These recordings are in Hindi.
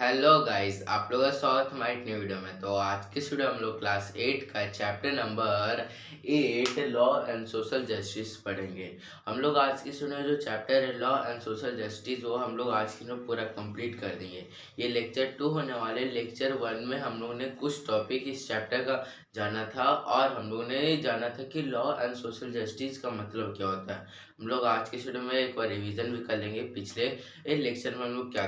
हेलो गाइस, आप लोगों का स्वागत है हमारी एक न्यू वीडियो में। तो आज की वीडियो हम लोग क्लास 8 का chapter number 8 law and social justice पढ़ेंगे। हम लोग आज की वीडियो में जो चैप्टर है लॉ एंड सोशल जस्टिस वो हम लोग आज की में पूरा कंप्लीट कर देंगे। ये लेक्चर 2 होने वाले। लेक्चर 1 में हम लोगों ने कुछ टॉपिक इस चैप्टर का जाना था और हम लोगों ने जाना था कि लॉ एंड सोशल जस्टिस का मतलब क्या होता है। हम लोग आज की वीडियो में एक बार रिविजन भी कर लेंगे पिछले लेक्चर में हम लोग क्या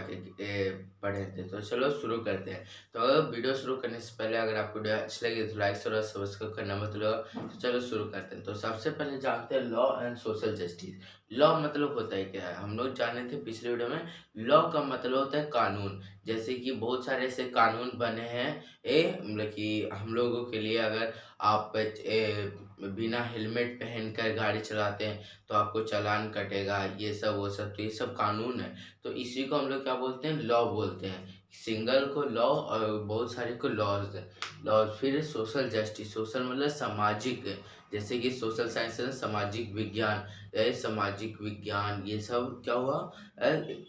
पढ़े थे। तो चलो शुरू करते हैं। तो अगर वीडियो शुरू करने से पहले अगर आपको वीडियो अच्छी लगी तो लाइक और सब्सक्राइब करना मत भूलिएगा। तो चलो शुरू करते हैं। तो सबसे पहले जानते हैं law and social justice. Law मतलब होता है क्या है, हम लोग जाने थे पिछले वीडियो में। लॉ का मतलब होता है कानून। जैसे कि बहुत सारे ऐसे कानून बने हैं मतलब कि हम लोगों के लिए, अगर आप बिना हेलमेट पहनकर गाड़ी चलाते हैं तो आपको चालान कटेगा, ये सब वो सब। तो ये सब कानून है। तो इसी को हम लोग क्या बोलते हैं, लॉ बोलते हैं। सिंगल को लॉ और बहुत सारे को लॉज है। लॉज फिर सोशल जस्टिस। सोशल मतलब सामाजिक, जैसे कि सोशल साइंस है सामाजिक विज्ञान। सामाजिक विज्ञान ये सब क्या हुआ,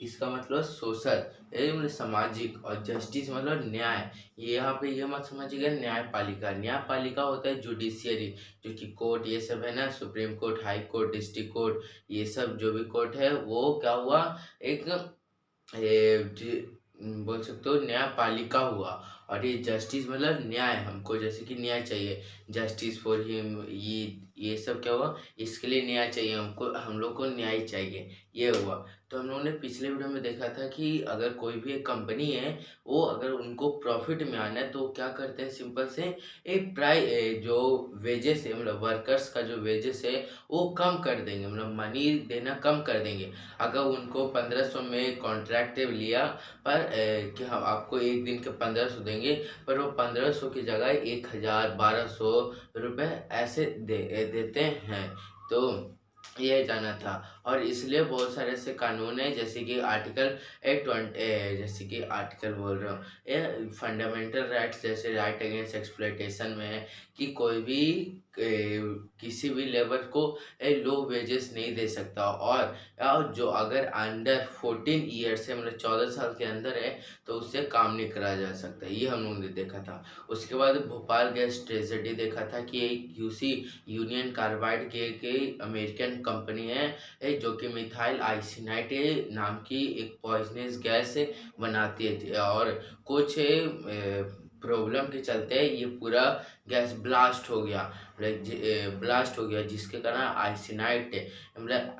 इसका मतलब सोशल मतलब सामाजिक, और जस्टिस मतलब न्याय। ये यहाँ पे ये मत समझिएगा न्यायपालिका। न्यायपालिका होता है जुडिशियरी, जो कि कोर्ट ये सब है ना, supreme court, high court, district court, ये सब जो भी कोर्ट है वो क्या हुआ, एक बोल सकते हो न्यायपालिका हुआ। और ये जस्टिस मतलब न्याय, हमको जैसे कि न्याय चाहिए, जस्टिस फॉर हिम, ये सब क्या हुआ, इसके लिए न्याय चाहिए हमको, हम लोग को न्याय चाहिए, ये हुआ। तो हम लोगों ने पिछले वीडियो में देखा था कि अगर कोई भी एक कंपनी है, वो अगर उनको प्रॉफिट में आना है तो क्या करते हैं, सिंपल से जो वेजेस है मतलब वर्कर्स का जो वेजेस है वो कम कर देंगे, मतलब मनी देना कम कर देंगे। अगर उनको 1500 में कॉन्ट्रैक्ट लिया, पर कि हम आपको एक दिन के 1500 देंगे, पर वो 1500 की जगह 1000 1200 रुपये ऐसे देते हैं। तो ये जाना था। और इसलिए बहुत सारे ऐसे कानून है, जैसे कि आर्टिकल 20, जैसे कि आर्टिकल बोल रहा हूँ, ये फंडामेंटल राइट्स, जैसे राइट अगेंस्ट एक्सप्लॉयटेशन में है कि कोई भी किसी भी लेबर को लो वेजेस नहीं दे सकता। और जो अगर अंडर 14 ईयर्स है, मतलब 14 साल के अंदर है, तो उससे काम नहीं कराया जा सकता। ये हम लोगों ने देखा था। उसके बाद भोपाल गैस ट्रेजेडी देखा था कि एक यूसी यूनियन कार्बाइड के अमेरिकन कंपनी है जो कि मिथाइल आइसिनाइट नाम की एक पॉइजनस गैस बनाती है, और कुछ प्रॉब्लम के चलते ये पूरा गैस ब्लास्ट हो गया, जिसके कारण आइसिनाइट मतलब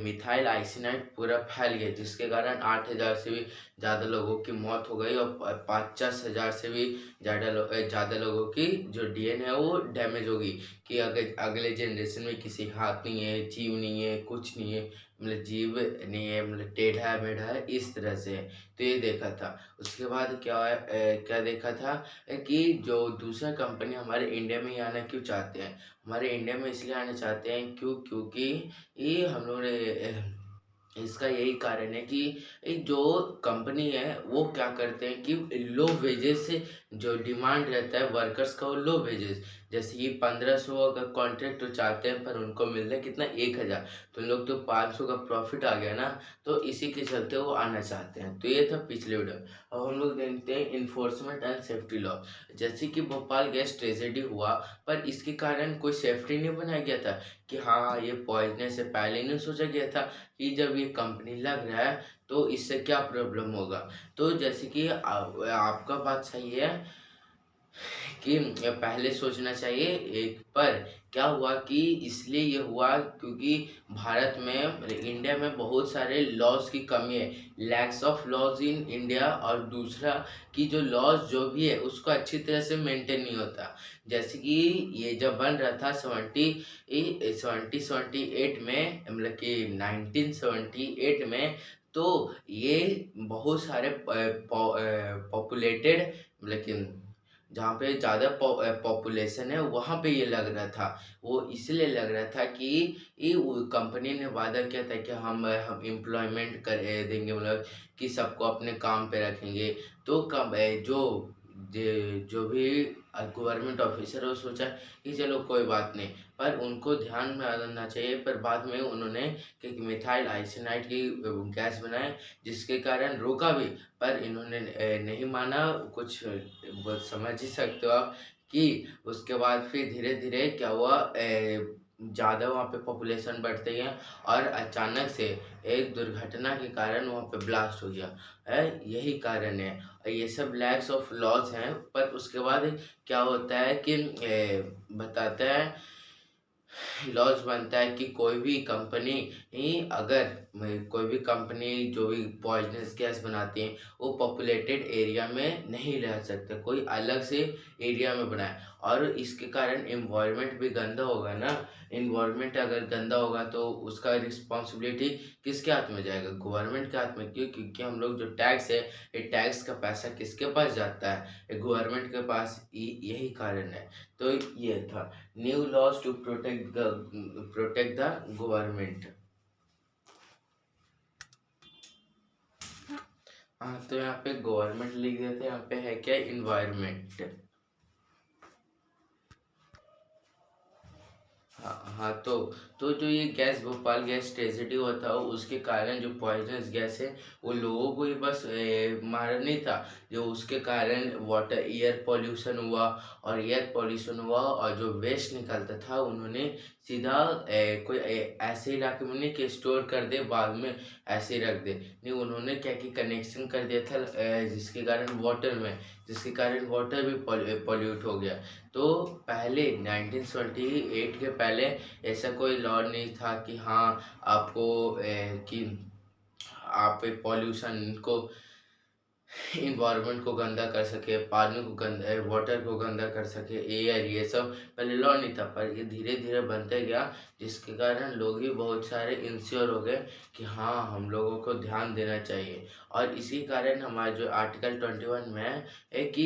मिथाइल आइसिनाइट पूरा फैल गया, जिसके कारण 8000 से भी ज़्यादा लोगों की मौत हो गई, और 50,000 से भी ज़्यादा लोगों की जो डीएनए है वो डैमेज होगी। कि अगर अगले जनरेशन में किसी हाथ नहीं है, जीव नहीं है, कुछ नहीं है, मतलब जीव नहीं है, मतलब टेढ़ा मेढ़ा है, इस तरह से है। तो ये देखा था। उसके बाद क्या देखा था कि जो दूसरा कंपनी हमारे इंडिया में ही आना क्यों चाहते हैं, हमारे इंडिया में इसलिए आना चाहते हैं क्योंकि ये हम लोग ने इसका यही कारण है कि जो कंपनी है वो क्या करते हैं कि लो वेजेस से जो डिमांड रहता है वर्कर्स का, वो लो वेजेस, जैसे कि 1500 अगर कॉन्ट्रैक्ट तो चाहते हैं, पर उनको मिल रहा है कितना, 1000। तो लोग तो 500 का प्रॉफिट आ गया ना, तो इसी के चलते वो आना चाहते हैं। तो ये था पिछले वीडियो। अब हम लोग देखते हैं इन्फोर्समेंट एंड सेफ्टी लॉ। जैसे कि भोपाल गैस ट्रेजेडी हुआ, पर इसके कारण कोई सेफ्टी नहीं बनाया गया था कि हाँ ये पॉइजनस से पहले नहीं सोचा गया था कि जब ये कंपनी लग रहा है तो इससे क्या प्रॉब्लम होगा। तो जैसे कि आपका बात सही है कि पहले सोचना चाहिए एक, पर क्या हुआ कि इसलिए ये हुआ क्योंकि भारत में मतलब इंडिया में बहुत सारे लॉज की कमी है, lacks of laws in India. और दूसरा कि जो लॉज जो भी है उसको अच्छी तरह से मेंटेन नहीं होता। जैसे कि ये जब बन रहा था 1778 में, मतलब कि 1978 में, तो ये बहुत सारे पॉपुलेटेड, मतलब जहाँ पे ज़्यादा पॉपुलेशन है वहाँ पे ये लग रहा था। वो इसलिए लग रहा था कि ये कंपनी ने वादा किया था कि हम एम्प्लॉयमेंट कर देंगे, मतलब कि सबको अपने काम पे रखेंगे। तो कब जो भी गवर्नमेंट ऑफिसर है वो सोचा कि चलो कोई बात नहीं, पर उनको ध्यान में रखना चाहिए। पर बाद में उन्होंने एक मिथाइल आइसोनाइट की गैस बनाई, जिसके कारण रोका भी, पर इन्होंने नहीं माना। कुछ वो समझ ही सकते हो आप कि उसके बाद फिर धीरे-धीरे क्या हुआ, ज़्यादा वहाँ पे पॉपुलेशन बढ़ते गया और अचानक से एक दुर्घटना के कारण वहाँ पे ब्लास्ट हो गया है। यही कारण है। ये सब लैक्स ऑफ लॉस हैं। पर उसके बाद क्या होता है कि बताते हैं, लॉज बनता है कि कोई भी कंपनी ही अगर कोई भी कंपनी जो भी पॉइजनस गैस बनाती है वो पॉपुलेटेड एरिया में नहीं रह सकते, कोई अलग से एरिया में बनाए। और इसके कारण एनवायरनमेंट भी गंदा होगा ना। एनवायरनमेंट अगर गंदा होगा तो उसका रिस्पॉन्सिबिलिटी किसके हाथ में जाएगा? गवर्नमेंट के हाथ में। क्यों? क्योंकि हम लोग जो टैक्स है, ये टैक्स का पैसा किसके पास जाता है? गवर्नमेंट के पास। यही कारण है। तो ये था new laws to protect the government. हाँ, तो यहाँ पे गवर्नमेंट लिख देते हैं, यहाँ पे है क्या? इन्वायरमेंट। हाँ, तो जो ये गैस भोपाल गैस ट्रेजेडी हुआ था, उसके कारण जो पॉइजनस गैस है वो लोगों को ही बस मारा नहीं था। जो उसके कारण वाटर एयर पॉल्यूशन हुआ, और एयर पॉल्यूशन हुआ और जो वेस्ट निकलता था उन्होंने सीधा कोई ऐसे इलाके में नहीं कि स्टोर कर दे बाद में ऐसे ही रख दे। नहीं, उन्होंने क्या कि कनेक्शन कर दिया था जिसके कारण वाटर में, जिसके कारण वाटर भी पॉल्यूट हो गया। तो पहले 1978 के पहले ऐसा कोई लॉ नहीं था कि हाँ आपको कि आप पॉल्यूशन को, इन्वायरमेंट को गंदा कर सके, पानी को गंदा, वाटर को गंदा कर सके, एयर, ये सब पहले लॉ नहीं था। पर ये धीरे धीरे बनते गया, जिसके कारण लोग भी बहुत सारे इंश्योर हो गए कि हाँ हम लोगों को ध्यान देना चाहिए। और इसी कारण हमारा जो आर्टिकल 21 में है कि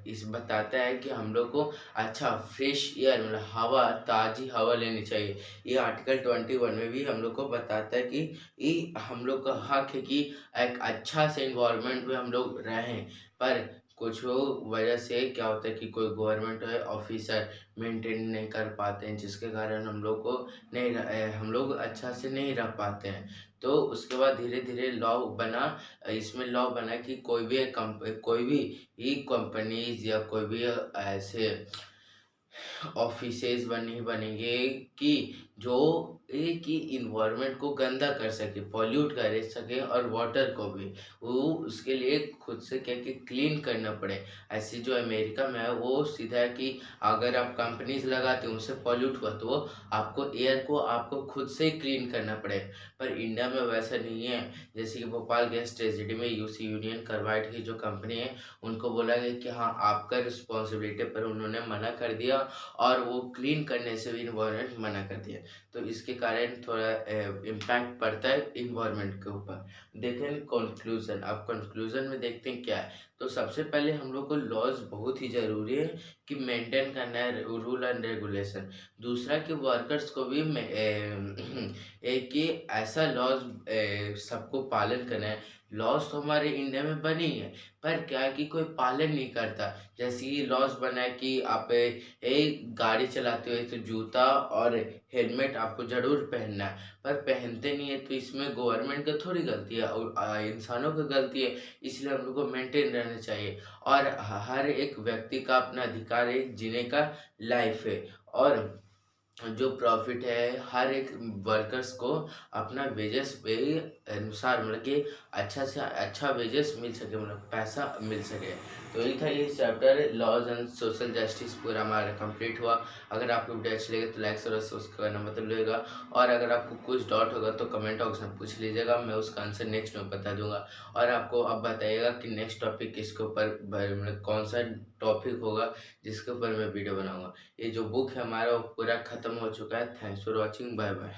इस बताता है कि हम लोग को अच्छा फ्रेश एयर, मतलब हवा, ताज़ी हवा लेनी चाहिए। ये आर्टिकल 21 में भी हम लोग को बताता है कि ये हम लोग का हक है कि एक अच्छा से इन्वायरमेंट में हम लोग रहें। पर कुछ वजह से क्या होता है कि कोई गवर्नमेंट ऑफिसर मेंटेन नहीं कर पाते हैं, जिसके कारण हम लोग को नहीं हम लोग अच्छा से नहीं रह पाते हैं। तो उसके बाद धीरे धीरे लॉ बना। इसमें लॉ बना कि कोई भी ई कंपनीज या कोई भी ऐसे ऑफिसेज नहीं बनेंगे कि जो एक ही इन्वायरमेंट को गंदा कर सके, पॉल्यूट कर सके, और वाटर को भी वो उसके लिए खुद से क्या कि क्लीन करना पड़े। ऐसे जो अमेरिका में है वो सीधा है कि अगर आप कंपनीज लगाते हो उनसे पॉल्यूट हुआ तो वो आपको एयर को आपको खुद से ही क्लीन करना पड़े। पर इंडिया में वैसा नहीं है। जैसे कि भोपाल गैस ट्रेजेडी में यूसी यूनियन कार्बाइड की जो कंपनी है उनको बोला गया कि हाँ आपका रिस्पॉन्सिबिलिटी, पर उन्होंने मना कर दिया और वो क्लीन करने से भी इन्वायरमेंट मना कर दिया। तो इसके कारण थोड़ा इम्पैक्ट पड़ता है इन्वायरमेंट के ऊपर। देखें कंक्लूजन। अब कंक्लूजन में देखते हैं क्या है। तो सबसे पहले हम लोग को लॉज बहुत ही ज़रूरी है कि मेंटेन करना है, रूल एंड रेगुलेशन। दूसरा कि वर्कर्स को भी एक कि ऐसा लॉज सबको पालन करना है। लॉज तो हमारे इंडिया में बनी है, पर क्या है कि कोई पालन नहीं करता। जैसे कि लॉज बना है कि आप एक गाड़ी चलाते हुए तो जूता और हेलमेट आपको ज़रूर पहनना है, पर पहनते नहीं है। तो इसमें गवर्नमेंट का थोड़ी गलती है और इंसानों की गलती है। इसलिए हम लोग को मेंटेन रहना चाहिए। और हर एक व्यक्ति का अपना अधिकार है जीने का, लाइफ है। और जो प्रॉफिट है हर एक वर्कर्स को अपना वेजेस पे अनुसार, मतलब कि अच्छा से अच्छा वेजेस मिल सके, मतलब पैसा मिल सके। तो यही था ये chapter laws and social justice पूरा हमारा कंप्लीट हुआ। अगर आपको वीडियो अच्छी लगे तो लाइक और सब्सक्राइब करना मतलब लेगा। और अगर आपको कुछ डाउट होगा तो कमेंट बॉक्स में पूछ लीजिएगा, मैं उसका आंसर नेक्स्ट में बता दूंगा। और आपको अब बताइएगा कि नेक्स्ट टॉपिक किसके ऊपर, मतलब कौन सा टॉपिक होगा जिसके ऊपर मैं वीडियो बनाऊंगा। ये जो बुक है हमारा वो पूरा ख़त्म हो चुका है। Thanks for watching, bye bye.